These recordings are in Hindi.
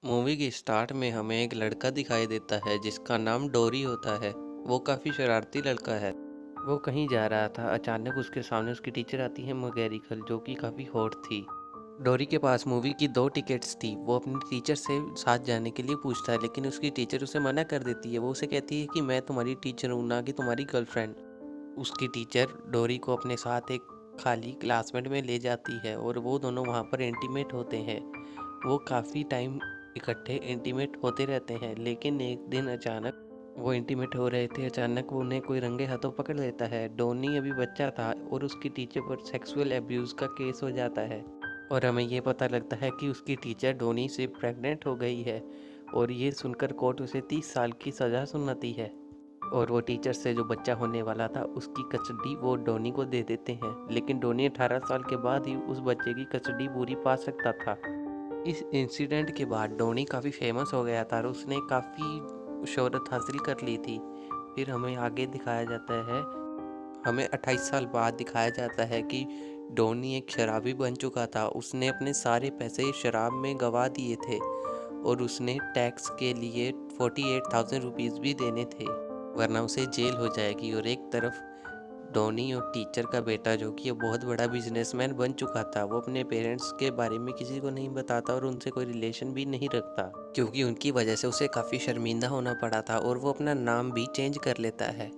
मूवी के स्टार्ट में हमें एक लड़का दिखाई देता है जिसका नाम डोरी होता है। वो काफ़ी शरारती लड़का है। वो कहीं जा रहा था, अचानक उसके सामने उसकी टीचर आती है मैकेनिकल, जो कि काफ़ी हॉट थी। डोरी के पास मूवी की 2 टिकट्स थी। वो अपनी टीचर से साथ जाने के लिए पूछता है, लेकिन उसकी टीचर उसे मना कर देती है। वो उसे कहती है कि मैं तुम्हारी टीचर हूँ, ना कि तुम्हारी गर्लफ्रेंड। उसकी टीचर डोरी को अपने साथ एक खाली क्लासमेट में ले जाती है और वो दोनों वहाँ पर इंटीमेट होते हैं। वो काफ़ी टाइम इकट्ठे इंटीमेट होते रहते हैं, लेकिन एक दिन अचानक वो इंटीमेट हो रहे थे, अचानक वो उन्हें कोई रंगे हाथों पकड़ लेता है। डोनी अभी बच्चा था और उसकी टीचर पर सेक्सुअल एब्यूज़ का केस हो जाता है और हमें ये पता लगता है कि उसकी टीचर डोनी से प्रेग्नेंट हो गई है। और ये सुनकर कोर्ट उसे 30 साल की सज़ा सुनाती है और वो टीचर से जो बच्चा होने वाला था उसकी कस्टडी वो डोनी को दे देते हैं, लेकिन डोनी 18 साल के बाद ही उस बच्चे की कस्टडी पूरी पा सकता था। इस इंसिडेंट के बाद डोनी काफ़ी फेमस हो गया था और उसने काफ़ी शोहरत हासिल कर ली थी। फिर हमें आगे दिखाया जाता है, हमें 28 साल बाद दिखाया जाता है कि डोनी एक शराबी बन चुका था। उसने अपने सारे पैसे शराब में गंवा दिए थे और उसने टैक्स के लिए 48,000 रुपीज़ भी देने थे, वरना उसे जेल हो जाएगी। और एक तरफ डोनी और टीचर का बेटा, जो कि अब बहुत बड़ा बिजनेसमैन बन चुका था, वो अपने पेरेंट्स के बारे में किसी को नहीं बताता और उनसे कोई रिलेशन भी नहीं रखता, क्योंकि उनकी वजह से उसे काफ़ी शर्मिंदा होना पड़ा था। और वो अपना नाम भी चेंज कर लेता है।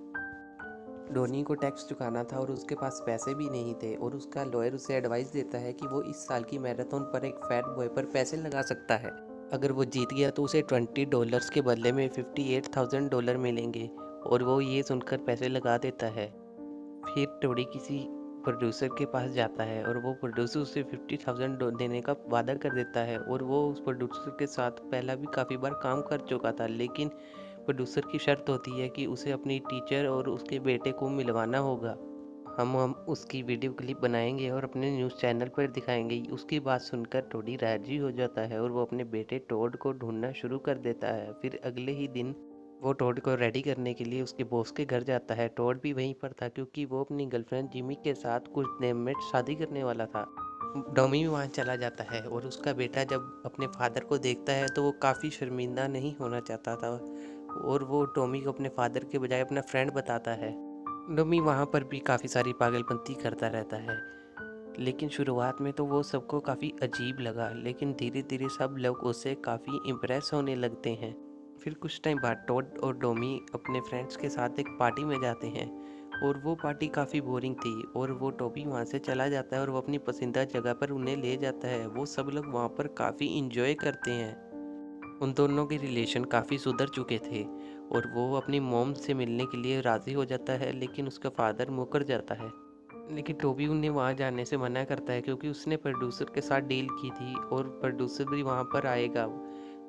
डोनी को टैक्स चुकाना था और उसके पास पैसे भी नहीं थे और उसका लॉयर उसे एडवाइस देता है कि वो इस साल की मैराथन पर एक फैट बॉय पर पैसे लगा सकता है। अगर वो जीत गया तो उसे $20 के बदले में $58,000 मिलेंगे। और वो ये सुनकर पैसे लगा देता है। फिर टोडी किसी प्रोड्यूसर के पास जाता है और वो प्रोड्यूसर उसे 50,000 देने का वादा कर देता है। और वो उस प्रोड्यूसर के साथ पहला भी काफ़ी बार काम कर चुका था, लेकिन प्रोड्यूसर की शर्त होती है कि उसे अपनी टीचर और उसके बेटे को मिलवाना होगा। हम उसकी वीडियो क्लिप बनाएंगे और अपने न्यूज़ चैनल पर दिखाएंगे। उसकी बात सुनकर टोडी राजी हो जाता है और वो अपने बेटे टोड को ढूंढना शुरू कर देता है। फिर अगले ही दिन वो टोड को रेडी करने के लिए उसके बॉस के घर जाता है। टोड भी वहीं पर था, क्योंकि वो अपनी गर्लफ्रेंड जिमी के साथ कुछ दिन में शादी करने वाला था। डोमी भी वहाँ चला जाता है और उसका बेटा जब अपने फादर को देखता है तो वो काफ़ी शर्मिंदा नहीं होना चाहता था और वो टॉमी को अपने फादर के बजाय अपना फ्रेंड बताता है। डोमी वहाँ पर भी काफ़ी सारी पागलपंती करता रहता है, लेकिन शुरुआत में तो वो सबको काफ़ी अजीब लगा, लेकिन धीरे धीरे सब लोग उससे काफ़ी इम्प्रेस होने लगते हैं। फिर कुछ टाइम बाद टोड और डोमी अपने फ्रेंड्स के साथ एक पार्टी में जाते हैं और वो पार्टी काफ़ी बोरिंग थी और वो टोबी वहाँ से चला जाता है और वो अपनी पसंदीदा जगह पर उन्हें ले जाता है। वो सब लोग वहाँ पर काफ़ी इंजॉय करते हैं। उन दोनों के रिलेशन काफ़ी सुधर चुके थे और वो अपनी मॉम से मिलने के लिए राज़ी हो जाता है, लेकिन उसका फादर मुकर जाता है। लेकिन टोबी उन्हें वहाँ जाने से मना करता है, क्योंकि उसने प्रोड्यूसर के साथ डील की थी और प्रोड्यूसर भी वहाँ पर आएगा।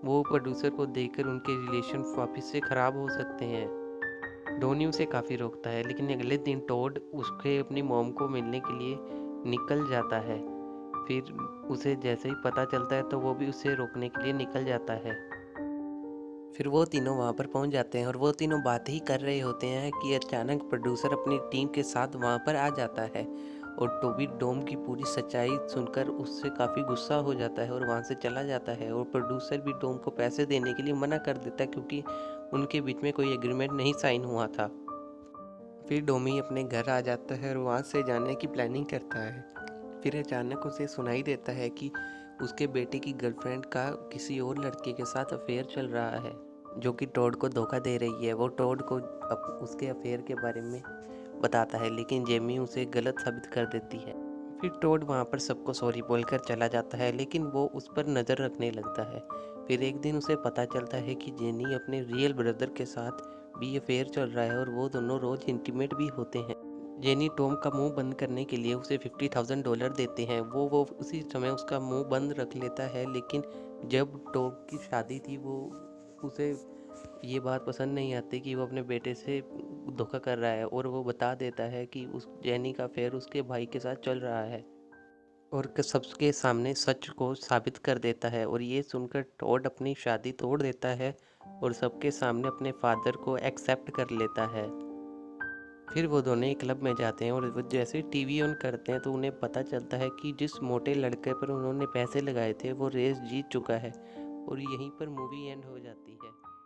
वो प्रोड्यूसर को देखकर उनके रिलेशन वापस से ख़राब हो सकते हैं। डोनी उसे काफ़ी रोकता है, लेकिन अगले दिन टोड उसके अपनी मॉम को मिलने के लिए निकल जाता है। फिर उसे जैसे ही पता चलता है तो वो भी उसे रोकने के लिए निकल जाता है। फिर वो तीनों वहाँ पर पहुँच जाते हैं और वो तीनों बात ही कर रहे होते हैं कि अचानक प्रोड्यूसर अपनी टीम के साथ वहाँ पर आ जाता है और टोबी डोम की पूरी सच्चाई सुनकर उससे काफ़ी गुस्सा हो जाता है और वहाँ से चला जाता है। और प्रोड्यूसर भी डोम को पैसे देने के लिए मना कर देता है, क्योंकि उनके बीच में कोई एग्रीमेंट नहीं साइन हुआ था। फिर डोमी अपने घर आ जाता है और वहाँ से जाने की प्लानिंग करता है। फिर अचानक उसे सुनाई देता है कि उसके बेटे की गर्लफ्रेंड का किसी और लड़के के साथ अफेयर चल रहा है, जो कि टोड को धोखा दे रही है। वो टोड को उसके अफेयर के बारे में बताता है, लेकिन जेमी उसे गलत साबित कर देती है। फिर टोड वहाँ पर सबको सॉरी बोलकर चला जाता है, लेकिन वो उस पर नज़र रखने लगता है। फिर एक दिन उसे पता चलता है कि जेनी अपने रियल ब्रदर के साथ भी अफेयर चल रहा है और वो दोनों रोज़ इंटीमेट भी होते हैं। जेनी टॉम का मुंह बंद करने के लिए उसे $50,000 देते हैं। वो उसी समय उसका मुंह बंद रख लेता है, लेकिन जब टॉम की शादी थी वो उसे ये बात पसंद नहीं आती कि वो अपने बेटे से धोखा कर रहा है और वो बता देता है कि उस जेनी का अफेयर उसके भाई के साथ चल रहा है और सबके सामने सच को साबित कर देता है। और ये सुनकर टॉड अपनी शादी तोड़ देता है और सबके सामने अपने फादर को एक्सेप्ट कर लेता है। फिर वो दोनों एक क्लब में जाते हैं और वो जैसे टीवी ऑन करते हैं तो उन्हें पता चलता है कि जिस मोटे लड़के पर उन्होंने पैसे लगाए थे वो रेस जीत चुका है और यहीं पर मूवी एंड हो जाती है।